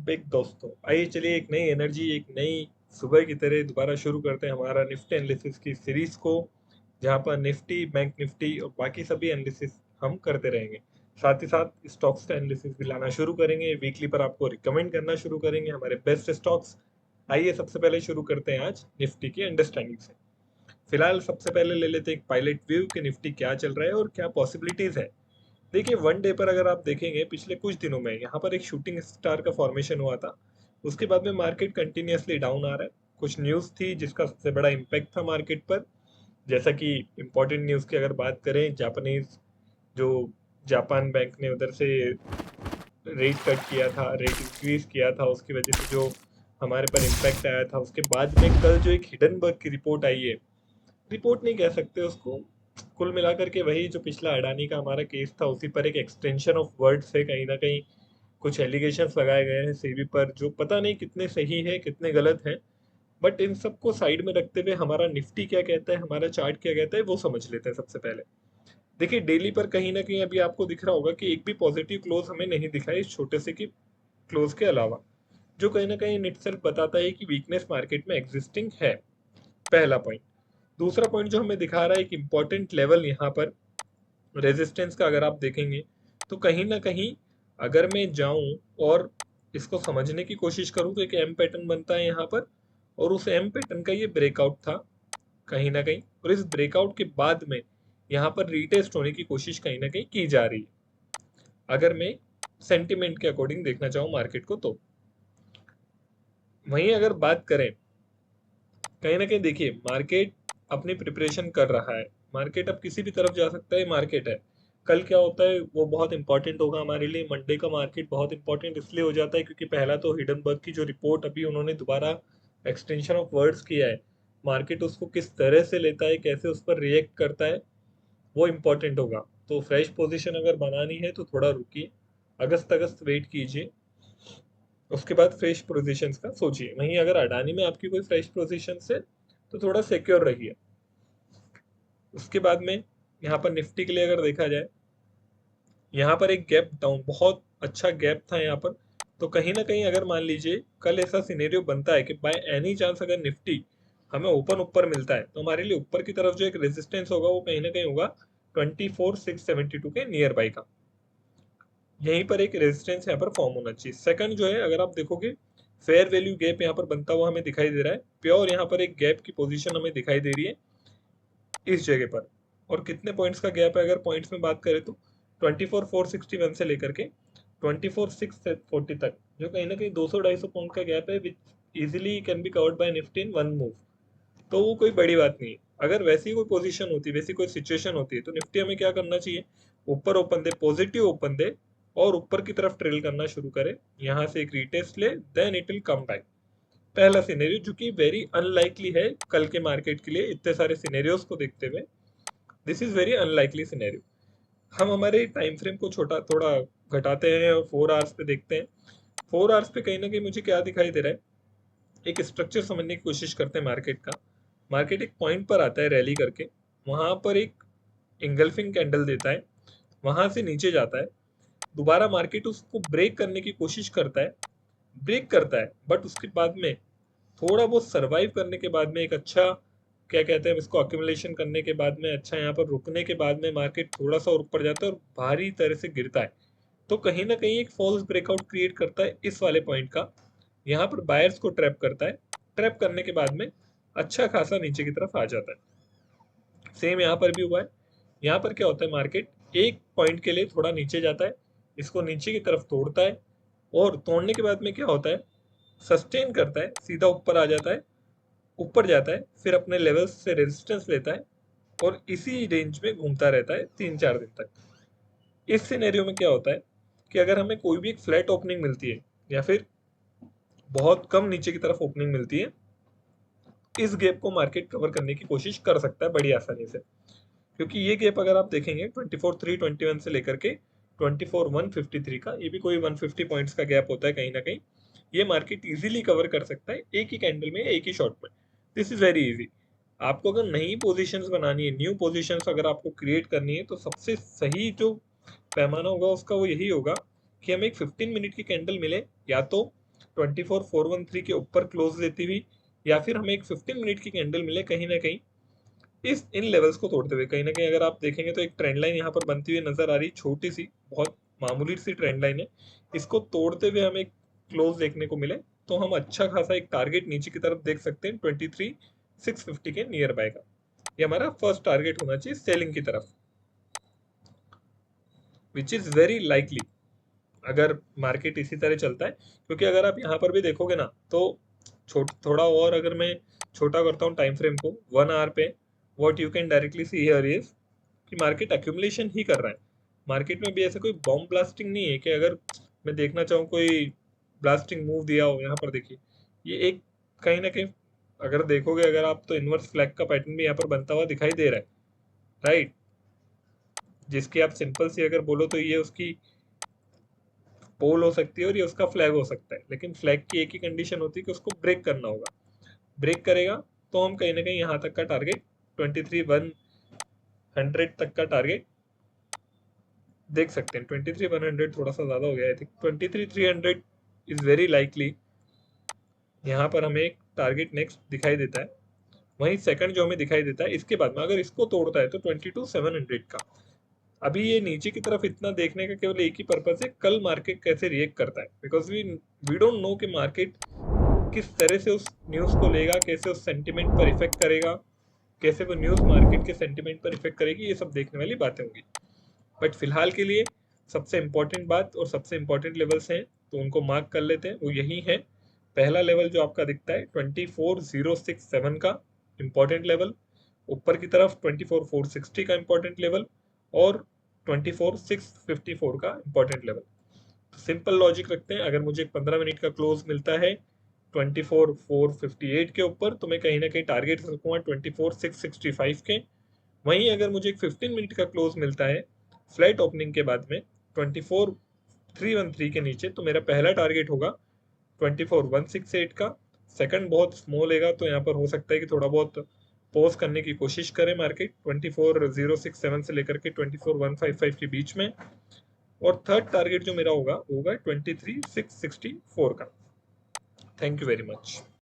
Big दोस्तों, आइए चलिए एक नई एनर्जी, एक नई सुबह की तरह दोबारा शुरू करते हैं हमारा निफ्टी एनालिसिस की सीरीज को, जहां पर निफ्टी, बैंक निफ्टी और बाकी सभी एनालिसिस हम करते रहेंगे। साथ ही साथ स्टॉक्स का एनालिसिस भी लाना शुरू करेंगे, वीकली पर आपको रिकमेंड करना शुरू करेंगे हमारे बेस्ट स्टॉक्स। आइए सबसे पहले शुरू करते हैं आज निफ्टी की अंडरस्टैंडिंग से। फिलहाल सबसे पहले ले लेते हैं एक पायलट व्यू कि निफ्टी क्या चल रहा है और क्या पॉसिबिलिटीज है। देखिए, वन डे पर अगर आप देखेंगे पिछले कुछ दिनों में यहाँ पर एक शूटिंग स्टार का फॉर्मेशन हुआ था। उसके बाद में मार्केट कंटिन्यूअसली डाउन आ रहा है। कुछ न्यूज़ थी जिसका सबसे बड़ा इम्पैक्ट था मार्केट पर, जैसा कि इम्पोर्टेंट न्यूज़ की अगर बात करें, जापानीज जो जापान बैंक ने उधर से रेट कट किया था, रेट इंक्रीज किया था, उसकी वजह से जो हमारे पर इम्पैक्ट आया था। उसके बाद में कल जो एक हिडनबर्ग की रिपोर्ट आई है, रिपोर्ट नहीं कह सकते उसको, कुल मिलाकर के वही जो पिछला अडानी का हमारा केस था उसी पर एक एक्सटेंशन ऑफ वर्ड्स है कहीं ना कहीं। कुछ एलिगेशंस लगाए गए हैं सेबी पर जो पता नहीं कितने सही है कितने गलत हैं। बट इन सबको साइड में रखते हुए हमारा निफ्टी क्या कहता है, हमारा चार्ट क्या कहता है, वो समझ लेते हैं सबसे पहले। देखिए, डेली पर कहीं ना कहीं अभी आपको दिख रहा होगा कि एक भी पॉजिटिव क्लोज हमें नहीं दिखा है इस छोटे से की क्लोज के अलावा, जो कहीं ना कहीं इन इटसेल्फ बताता है कि वीकनेस मार्केट में एग्जिस्टिंग है। पहला पॉइंट। दूसरा पॉइंट जो हमें दिखा रहा है एक इम्पॉर्टेंट लेवल यहाँ पर रेजिस्टेंस का, अगर आप देखेंगे तो कहीं ना कहीं अगर मैं जाऊं और इसको समझने की कोशिश करूं तो एक एम पैटर्न बनता है यहाँ पर, और उस एम पैटर्न का ये ब्रेकआउट था कहीं ना कहीं, और इस ब्रेकआउट के बाद में यहाँ पर रीटेस्ट होने की कोशिश कहीं ना कहीं की जा रही है, अगर मैं सेंटिमेंट के अकॉर्डिंग देखना चाहूँ मार्केट को तो। वहीं अगर बात करें, कहीं ना कहीं देखिए मार्केट अपनी प्रिपरेशन कर रहा है। मार्केट अब किसी भी तरफ जा सकता है, मार्केट है। कल क्या होता है वो बहुत इंपॉर्टेंट होगा हमारे लिए। मंडे का मार्केट बहुत इंपॉर्टेंट इसलिए हो जाता है क्योंकि पहला तो हिडनबर्ग की जो रिपोर्ट अभी उन्होंने दोबारा एक्सटेंशन ऑफ वर्ड्स किया है, मार्केट उसको किस तरह से लेता है, कैसे उस पर रिएक्ट करता है, वो इम्पोर्टेंट होगा। तो फ्रेश पोजीशन अगर बनानी है तो थोड़ा रुकिए, अगस्त अगस्त वेट कीजिए, उसके बाद फ्रेश पोजीशंस का सोचिए। वहीं अगर अडानी में आपकी कोई फ्रेश पोजीशन है तो थोड़ा सिक्योर रहिए। उसके बाद में यहाँ पर निफ्टी के लिए अगर देखा जाए, यहाँ पर एक गैप डाउन, बहुत अच्छा गैप था यहाँ पर। तो कहीं ना कहीं अगर मान लीजिए कल ऐसा सिनेरियो बनता है कि बाय एनी चांस अगर निफ्टी हमें ओपन ऊपर मिलता है तो हमारे लिए ऊपर की तरफ जो एक रेजिस्टेंस होगा वो कहीं ना कहीं होगा 24,672 के नियर बाई का। यहीं पर एक रेजिस्टेंस यहाँ पर फॉर्म होना चाहिए। सेकंड जो है, अगर आप देखोगे फेयर वैल्यू गैप यहाँ पर बनता हुआ हमें दिखाई दे रहा है। प्योर यहाँ पर एक गैप की पोजीशन हमें दिखाई दे रही है इस जगह पर। और कितने पॉइंट्स का गैप है अगर पॉइंट्स में बात करें तो 24,461 से लेकर के 24,640 तक, जो कहीं ना कहीं 200-250 पॉइंट का गैप है, which easily can be covered by Nifty in one move. तो वो कोई बड़ी बात नहीं है। अगर वैसी कोई पोजीशन होती, वैसी कोई सिचुएशन होती है तो निफ्टी हमें क्या करना चाहिए, ऊपर ओपन दे, पॉजिटिव ओपन दे, और ऊपर की तरफ ट्रेल करना शुरू करे, यहाँ से एक रीटेस्ट ले, then it will come back. पहला सिनेरियो जो कि वेरी अनलाइकली है कल के मार्केट के लिए, इतने सारे सिनेरियोज को देखते हुए this is very unlikely scenario. हम हमारे टाइम फ्रेम को छोटा थोड़ा घटाते हैं और 4 आवर्स पे देखते हैं। 4 आवर्स पे कहीं ना कहीं मुझे क्या दिखाई दे रहा है, एक स्ट्रक्चर समझने की कोशिश करते हैं मार्केट का। मार्केट एक पॉइंट पर आता है रैली करके, वहां पर एक इंगल्फिंग कैंडल देता है, वहां से नीचे जाता है, दोबारा मार्केट उसको ब्रेक करने की कोशिश करता है, ब्रेक करता है, बट उसके बाद में थोड़ा बहुत सरवाइव करने के बाद में एक अच्छा, क्या कहते हैं इसको, अक्यूमुलेशन करने के बाद में, अच्छा यहाँ पर रुकने के बाद में मार्केट थोड़ा सा और ऊपर जाता है और भारी तरह से गिरता है। तो कहीं ना कहीं एक फॉल्स ब्रेकआउट क्रिएट करता है इस वाले पॉइंट का, यहाँ पर बायर्स को ट्रैप करता है। ट्रैप करने के बाद में अच्छा खासा नीचे की तरफ आ जाता है। सेम यहाँ पर भी हुआ है। यहाँ पर क्या होता है, मार्केट एक पॉइंट के लिए थोड़ा नीचे जाता है, इसको नीचे की तरफ तोड़ता है, और तोड़ने के बाद में क्या होता है, सस्टेन करता है, सीधा ऊपर आ जाता है, ऊपर जाता है, फिर अपने लेवल्स से रेजिस्टेंस लेता है, और इसी रेंज में घूमता रहता है 3-4 दिन तक। इस सिनेरियो में क्या होता है कि अगर हमें कोई भी एक फ्लैट ओपनिंग मिलती है या फिर बहुत कम नीचे की तरफ ओपनिंग मिलती है, इस गैप को मार्केट कवर करने की कोशिश कर सकता है बड़ी आसानी से। क्योंकि ये गैप अगर आप देखेंगे 24,321 से लेकर के 24,153 का, ये भी कोई 150 पॉइंट्स का गैप होता है कहीं ना कहीं, ये मार्केट इजीली कवर कर सकता है एक ही कैंडल में, एक ही शॉट में। This is very easy. आपको अगर नई पोजीशंस बनानी है, न्यू पोजीशंस अगर आपको क्रिएट करनी है, तो सबसे सही जो पैमाना होगा उसका वो यही होगा कि हमें एक 15 मिनट की कैंडल मिले, या तो 24,413 के ऊपर क्लोज देती हुई, या फिर हमें एक 15 मिनट की कैंडल मिले कहीं ना कहीं इस इन लेवल्स को तोड़ते हुए। कहीं ना कहीं अगर आप देखेंगे तो एक ट्रेंड लाइन यहाँ पर बनती हुई नजर आ रही, छोटी सी, बहुत मामूली सी ट्रेंड लाइन है। इसको तोड़ते हुए हमें क्लोज देखने को मिले तो हम अच्छा खासा एक टारगेट नीचे की तरफ देख सकते हैं 23,650 के नियर बाय का। ये हमारा फर्स्ट टारगेट होना चाहिए सेलिंग की तरफ, विच इज वेरी लाइकली अगर मार्केट इसी तरह चलता है। क्योंकि अगर आप यहाँ पर भी देखोगे ना तो थोड़ा और अगर मैं छोटा करता हूँ टाइम फ्रेम को 1 आवर पे, what you can directly see here is कि मार्केट एक्यूमुलेशन ही कर रहा है। मार्केट में भी ऐसा कोई बॉम्ब ब्लास्टिंग नहीं है कि अगर मैं देखना चाहूँ कोई ब्लास्टिंग मूव दिया हो। यहाँ पर देखिए ये एक कहीं ना कहीं अगर देखोगे अगर आप तो इनवर्स फ्लैग का पैटर्न भी यहाँ पर बनता हुआ दिखाई दे रहा है, राइट। जिसकी आप सिंपल सी अगर बोलो तो ये उसकी पोल हो सकती है और ये उसका फ्लैग हो सकता है, लेकिन फ्लैग की एक ही कंडीशन होती है कि उसको ब्रेक करना होगा। ब्रेक करेगा तो हम कहीं ना कहीं यहाँ तक का टारगेट 23,100 तक का टारगेट देख सकते हैं। 23,100 थोड़ा सा ज्यादा हो गया, I think 23,300 is very likely यहाँ पर हमें एक टारगेट नेक्स्ट दिखाई देता है। वहीं सेकंड जो हमें दिखाई देता है इसके बाद में अगर इसको तोड़ता है तो 22,700 का। अभी ये नीचे की तरफ इतना देखने का केवल एक ही पर्पस है, कल मार्केट कैसे रिएक्ट करता है, बिकॉज वी डोंट नो कि मार्केट किस तरह से उस न्यूज को लेगा, कैसे उस सेंटिमेंट पर इफेक्ट करेगा, कैसे वो न्यूज मार्केट के सेंटिमेंट पर इफेक्ट करेगी। ये सब देखने वाली बातें होंगी। बट फिलहाल के लिए सबसे इंपॉर्टेंट बात और सबसे इंपॉर्टेंट लेवल्स हैं तो उनको मार्क कर लेते हैं। वो यही है, पहला लेवल जो आपका दिखता है 24,067 का इंपॉर्टेंट लेवल, ऊपर की तरफ 24,460 का इंपॉर्टेंट लेवल, और 24,654 का इंपॉर्टेंट लेवल। सिंपल लॉजिक रखते हैं, अगर मुझे 15 मिनट का क्लोज मिलता है 24,458 के ऊपर तो मैं कहीं ना कहीं टारगेट रखूंगा 24,665 के। वहीं अगर मुझे एक 15 मिनट का क्लोज मिलता है फ्लैट ओपनिंग के बाद में 24,313 के नीचे तो मेरा पहला टारगेट होगा 24,168 का। सेकंड बहुत स्मॉल है तो यहाँ पर हो सकता है कि थोड़ा बहुत पॉज करने की कोशिश करें मार्केट 24,067 से लेकर के 24,155 के बीच में। और थर्ड टारगेट जो मेरा होगा 23,664 का। Thank you very much.